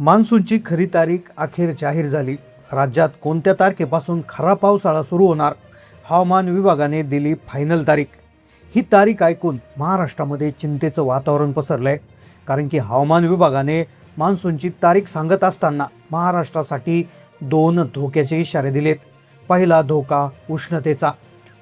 मान्सूनची खरी तारीख अखेर जाहीर झाली। राज्यात कोणत्या तारखेपासून खरा पावसाळा सुरू होणार, हवामान विभागाने दिली फायनल तारीख। ही तारीख ऐकून महाराष्ट्रामध्ये चिंतेचं वातावरण पसरलंय, कारण की हवामान विभागाने मान्सूनची तारीख सांगत असताना महाराष्ट्रासाठी दोन धोक्याचे इशारे दिलेत। पहिला धोका उष्णतेचा।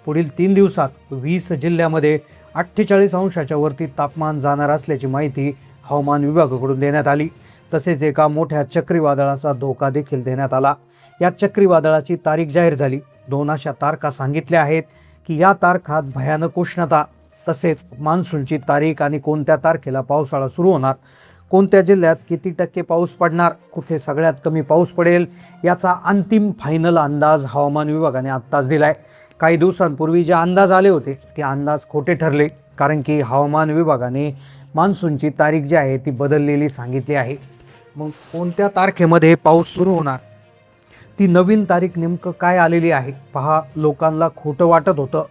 पुढील 3 दिवसात 20 जिल्ह्यामध्ये 48 अंशाच्या वरती तापमान जाणार असल्याची माहिती हवामान विभागाकडून देण्यात आली। तसेच एका मोठ्या चक्रीवादळाचा धोका देखील देण्यात आला। या चक्रीवादळाची तारीख जाहीर झाली। 2 अशा तारखा सांगितल्या आहेत की या तारखात भयानक उष्णता, तसेच मान्सूनची तारीख आणि कोणत्या तारखेला पावसाळा सुरू होणार, कोणत्या जिल्ह्यात किती टक्के पाऊस पडणार, कुठे सगळ्यात कमी पाऊस पडेल, याचा अंतिम फायनल अंदाज हवामान विभागाने आत्ताच दिलाय। काही दिवसांपूर्वी जे अंदाज आले होते ते अंदाज खोटे ठरले, कारण की हवामान विभागाने मान्सूनची तारीख जी आहे ती बदललेली सांगितली आहे। मग कोणत्या तारखेमध्ये पाऊस सुरू होणार, ती नवीन तारीख नेमकं काय आलेली आहे पहा। लोकांना खोटं वाटत होतं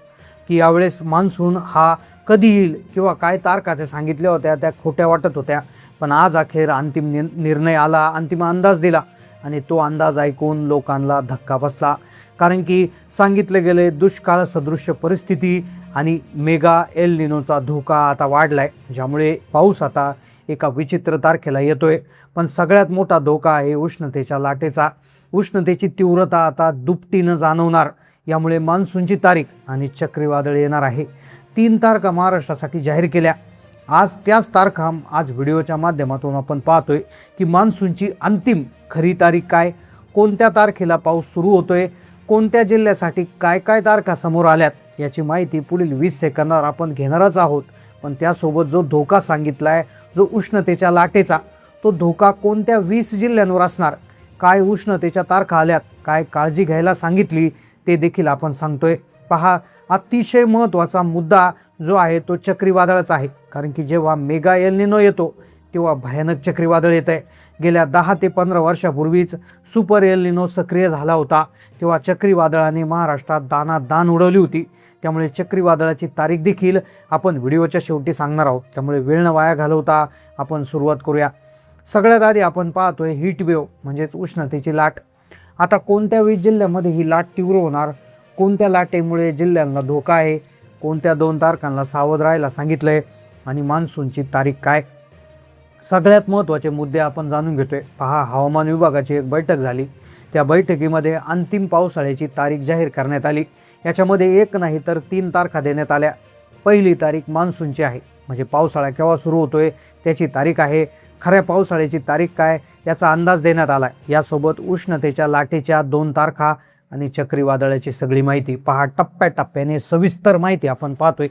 की यावेळेस मान्सून हा कधी येईल किंवा काय तारखा ते सांगितल्या होत्या त्या खोट्या वाटत होत्या, पण आज अखेर अंतिम निर्णय आला, अंतिम अंदाज दिला आणि तो अंदाज ऐकून लोकांना धक्का बसला। कारण की सांगितले गेले दुष्काळ सदृश्य परिस्थिती आणि मेगा एल निनोचा धोका आता वाढलाय, ज्यामुळे पाऊस आता एका विचित्र तारखेला येतोय। पण सगळ्यात मोठा धोका आहे उष्णतेच्या लाटेचा। उष्णतेची तीव्रता आता दुपटीनं जाणवणार, यामुळे मान्सूनची तारीख आणि चक्रीवादळ येणार आहे। 3 तारखा महाराष्ट्रासाठी जाहीर केल्या। आज त्याच तारखा आज व्हिडिओच्या माध्यमातून आपण पाहतोय की मान्सूनची अंतिम खरी तारीख काय, कोणत्या तारखेला पाऊस सुरू होतोय, कोणत्या जिल्ह्यासाठी काय काय तारखा समोर आल्यात, याची माहिती पुढील 20 सेकंदात आपण घेणारच आहोत। पण त्यासोबत जो धोका सांगितलाय, जो उष्णतेच्या लाटेचा, तो धोका कोणत्या 20 जिल्ह्यांवर असणार, काय उष्णतेच्या तारखा आल्यात, काय काळजी घ्यायला सांगितली, ते देखील आपण सांगतोय। पहा, अतिशय महत्त्वाचा मुद्दा जो आहे तो चक्रीवादळाचा आहे, कारण की जेव्हा मेगा एल निनो येतो तेव्हा भयानक चक्रीवादळ येत आहे। गेल्या 10 ते 15 वर्षापूर्वीच सुपर एल निनो सक्रिय झाला होता, तेव्हा चक्रीवादळाने महाराष्ट्रात दाणादाण उडवली होती। त्यामुळे चक्रीवादळाची तारीख देखील आपण व्हिडिओच्या शेवटी सांगणार आहोत, त्यामुळे वेळ न वाया घालवता आपण सुरुवात करूया। सगळ्यात आधी आपण पाहतोय हीट वेव्ह म्हणजेच उष्णतेची लाट। आता कोणत्या 20 जिल्ह्यामध्ये ही लाट तीव्र होणार, कोणत्या लाटेमुळे जिल्ह्यांना धोका आहे, कोणत्या 2 तारखांना सावध राहायला सांगितलंय आणि मान्सूनची तारीख काय, सगळ्यात महत्त्वाचे मुद्दे आपण जाणून घेतोय। पहा, हवामान विभागाची एक बैठक झाली। त्या बैठकीमध्ये अंतिम पावसाळ्याची तारीख जाहीर करण्यात आली। याच्यामध्ये एक नाही तर 3 तारखा देण्यात आल्या। पहिली तारीख मान्सूनची आहे, म्हणजे पावसाळा केव्हा सुरू होतोय त्याची तारीख आहे। खऱ्या पावसाळ्याची तारीख काय याचा अंदाज देण्यात आला। यासोबत उष्णतेच्या लाटेच्या 2 तारखा आणि चक्रीवादळाची सगळी माहिती। पहा, टप्प्याटप्प्याने सविस्तर माहिती आपण पाहतोय।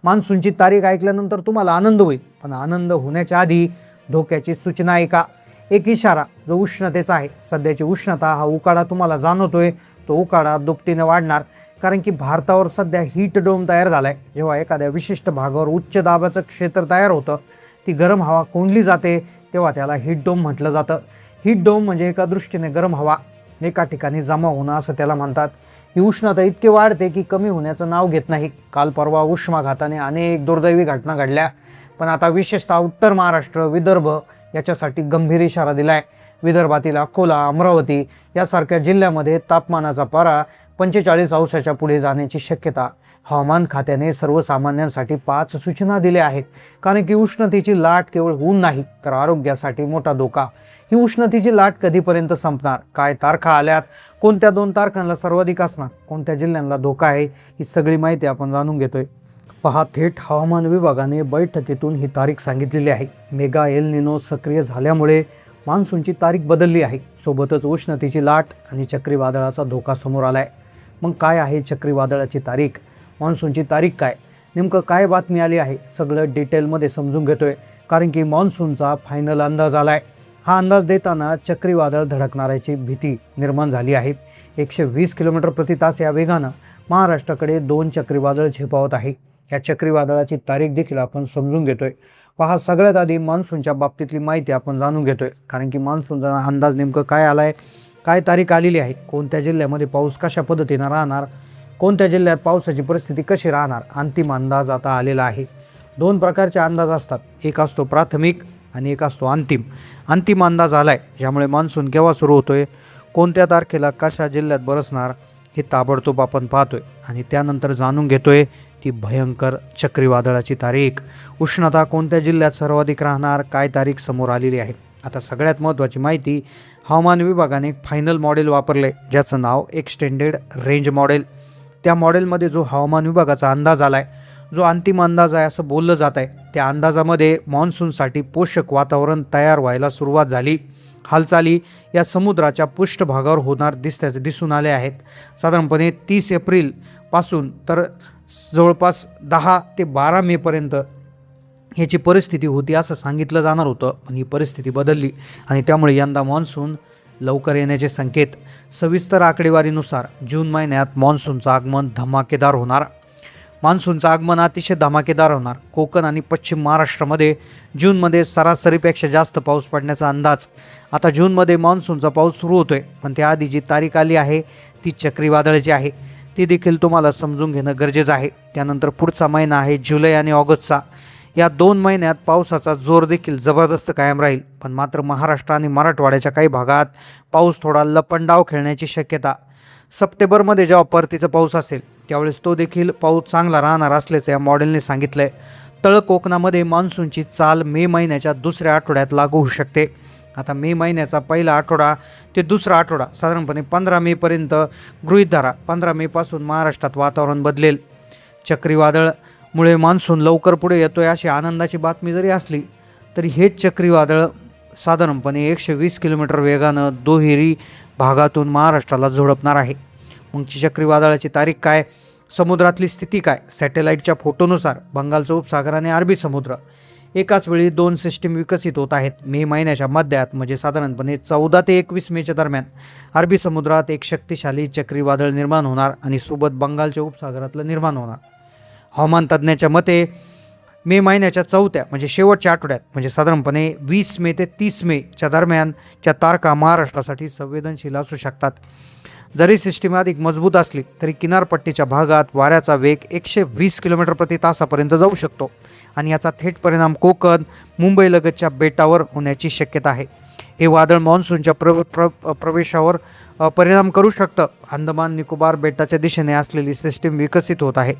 मान्सूनची तारीख ऐकल्यानंतर तुम्हाला आनंद होईल, पण आनंद होण्याच्या आधी धोक्याची सूचना आहे का, एक इशारा जो उष्णतेचा आहे। सध्याची उष्णता, हा उकाडा तुम्हाला जाणवतोय, तो उकाडा दुपटीने वाढणार, कारण की भारतावर सध्या हीट डोम तयार झालाय। जेव्हा एखाद्या विशिष्ट भागावर उच्च दाबाचं क्षेत्र तयार होतं, ती गरम हवा कोंडली जाते, तेव्हा त्याला हीट डोम म्हटलं जातं। हीट डोम म्हणजे एका दृष्टीने गरम हवा एका ठिकाणी जमा होणं असं त्याला म्हणतात। ही उष्णता इतकी वाढते की कमी होण्याचं नाव घेत नाही। काल परवा उष्माघाताने अनेक दुर्दैवी घटना घडल्या, पण आता विशेषतः उत्तर महाराष्ट्र, विदर्भ याच्यासाठी गंभीर इशारा दिलाय। विदर्भातील अकोला, अमरावती यासारख्या जिल्ह्यामध्ये तापमानाचा पारा 45 अंशाच्या पुढे जाण्याची शक्यता हवामान खात्याने सर्वसामान्यांसाठी 5 सूचना दिल्या आहेत। कारण की उष्णतेची लाट केवळ ऊन नाही तर आरोग्यासाठी मोठा धोका। ही उष्णतेची लाट कधीपर्यंत संपणार, काय तारखा आल्यात, कोणत्या 2 तारखांना सर्वाधिक असणार, कोणत्या जिल्ह्यांना धोका आहे, ही सगळी माहिती आपण जाणून घेतोय। पहा, थेट हवामान विभागाने बैठकीतून ही तारीख सांगितलेली आहे। मेगा एल निनो सक्रिय झाल्यामुळे मान्सूनची तारीख बदलली आहे। सोबतच उष्णतेची लाट आणि चक्रीवादळाचा धोका समोर आलाय। मग काय आहे चक्रीवादळाची तारीख, मान्सूनची तारीख काय, नेमकं काय बातमी आली आहे, सगळं डिटेलमध्ये समजून घेतोय, कारण की मान्सूनचा फायनल अंदाज आलाय। हा अंदाज देताना चक्रीवादळ धडकणाऱ्याची भीती निर्माण झाली आहे। 120 किलोमीटर प्रति तास या वेगानं महाराष्ट्राकडे 2 चक्रीवादळ झेपावत आहे। या चक्रीवादळाची तारीख देखील आपण समजून घेतोय। पहा, सगळ्यात आधी मान्सूनच्या बाबतीतली माहिती आपण जाणून घेतोय, कारण की मान्सूनचा अंदाज नेमकं काय आलाय, काय तारीख आलेली आहे, कोणत्या जिल्ह्यामध्ये पाऊस कशा पद्धतीनं राहणार, कोणत्या जिल्ह्यात पावसाची परिस्थिती कशी राहणार, अंतिम अंदाज आता आलेला आहे। 2 प्रकारचे अंदाज असतात, एक असतो प्राथमिक आणि एक असतो अंतिम अंदाज आला आहे, ज्यामुळे मान्सून केव्हा सुरू होतोय, कोणत्या तारखेला कशा जिल्ह्यात बरसणार हे ताबडतोब आपण पाहतोय आणि त्यानंतर जाणून घेतोय ती भयंकर चक्रीवादळाची तारीख. उष्णता कोणत्या जिल्ह्यात सर्वाधिक राहणार, काय तारीख समोर आलेली आहे. आता सगळ्यात महत्त्वाची माहिती, हवामान विभागाने एक फायनल मॉडेल वापरले ज्याचं नाव एक्सटेंडेड रेंज मॉडेल. त्या मॉडेलमध्ये जो हवामान विभागाचा अंदाज आला आहे, जो अंतिम अंदाज आहे असं बोललं जात आहे, त्या अंदाजामध्ये मान्सूनसाठी पोषक वातावरण तयार व्हायला सुरुवात झाली. हालचाली या समुद्राच्या पृष्ठभागावर होणार दिसून आले आहेत. साधारणपणे 30 एप्रिलपासून तर जवळपास 10 ते 12 मेपर्यंत ह्याची परिस्थिती होती असं सांगितलं जाणार होतं, पण ही परिस्थिती बदलली आणि त्यामुळे यंदा मान्सून लवकर येण्याचे संकेत. सविस्तर आकडेवारीनुसार जून महिन्यात मान्सूनचं आगमन धमाकेदार होणार. मान्सूनचं आगमन अतिशय धमाकेदार होणार. कोकण आणि पश्चिम महाराष्ट्रामध्ये जूनमध्ये सरासरीपेक्षा जास्त पाऊस पडण्याचा अंदाज. आता जूनमध्ये मान्सूनचा पाऊस सुरू होतोय, पण त्याआधी जी तारीख आली आहे ती चक्रीवादळाची आहे, ती देखील तुम्हाला समजून घेणं गरजेचं आहे. त्यानंतर पुढचा महिना आहे जुलै आणि ऑगस्टचा. या 2 महिन्यात पावसाचा जोर देखील जबरदस्त कायम राहील, पण मात्र महाराष्ट्र आणि मराठवाड्याच्या काही भागात पाऊस थोडा लपंडाव खेळण्याची शक्यता. सप्टेंबरमध्ये जेव्हा परतीचा पाऊस असेल त्यावेळेस तो देखील पाऊस चांगला राहणार असल्याचं या मॉडेलने सांगितलं आहे. तळ कोकणामध्ये मान्सूनची चाल मे महिन्याच्या दुसऱ्या आठवड्यात लागू होऊ शकते. आता मे महिन्याचा पहिला आठवडा ते दुसरा आठवडा साधारणपणे 15 मेपर्यंत गृहीत धरा. 15 मेपासून महाराष्ट्रात वातावरण बदलेल. चक्रीवादळमुळे मान्सून लवकर पुढे येतोय अशी आनंदाची बातमी जरी असली तरी हेच चक्रीवादळ साधारणपणे 120 किलोमीटर वेगानं दुहेरी भागातून महाराष्ट्राला झोडपणार आहे. मग चक्रीवादळाची तारीख काय, समुद्रातली स्थिती काय. सॅटेलाईटच्या फोटोनुसार बंगालचा उपसागर आणि अरबी समुद्र एकाच वेळी 2 सिस्टीम विकसित होत आहेत. मे महिन्याच्या मध्यात म्हणजे साधारणपणे 14 ते 21 मेच्या दरम्यान अरबी समुद्रात एक शक्तिशाली चक्रीवादळ निर्माण होणार आणि सोबत बंगालच्या उपसागरातलं निर्माण होणार. हवामान तज्ज्ञाच्या मते मे महिन्याच्या चौथ्या म्हणजे शेवटच्या आठवड्यात म्हणजे साधारणपणे 20 मे ते 30 मेच्या दरम्यानच्या तारखा महाराष्ट्रासाठी संवेदनशील असू शकतात. जरी सिस्टीम अधिक मजबूत असली तरी किनारपट्टीच्या भागात वाऱ्याचा वेग 120 किलोमीटर प्रति तासापर्यंत जाऊ शकतो आणि याचा थेट परिणाम कोकण मुंबईलगतच्या बेटावर होण्याची शक्यता आहे. हे वादळ मान्सूनच्या प्रवेशावर परिणाम करू शकतं. अंदमान निकोबार बेटाच्या दिशेने असलेली सिस्टीम विकसित होत आहे,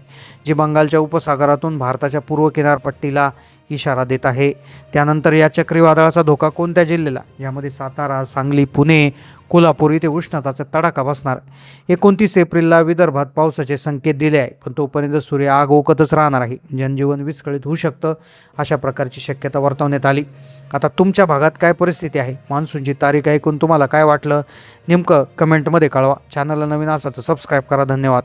जी बंगालच्या उपसागरातून भारताच्या पूर्व किनारपट्टीला इशारा देत आहे. त्यानंतर या चक्रीवादळाचा धोका कोणत्या जिल्ह्याला, यामध्ये सातारा, सांगली, पुणे, कोल्हापूर इथे उष्णताचा तडाखा बसणार. 29 एप्रिलला विदर्भात पावसाचे संकेत दिले आहे, पण तोपर्यंत सूर्य आग ओकतच राहणार आहे. जनजीवन विस्कळीत होऊ शकतं अशा प्रकारची शक्यता वर्तवण्यात आली. आता तुमच्या भागात काय परिस्थिती आहे, मान्सूनची तारीख ऐकून तुम्हाला काय वाटलं नेमकं कमेंटमध्ये कळवा. चॅनलला नवीन असाल तर सबस्क्राईब करा. धन्यवाद.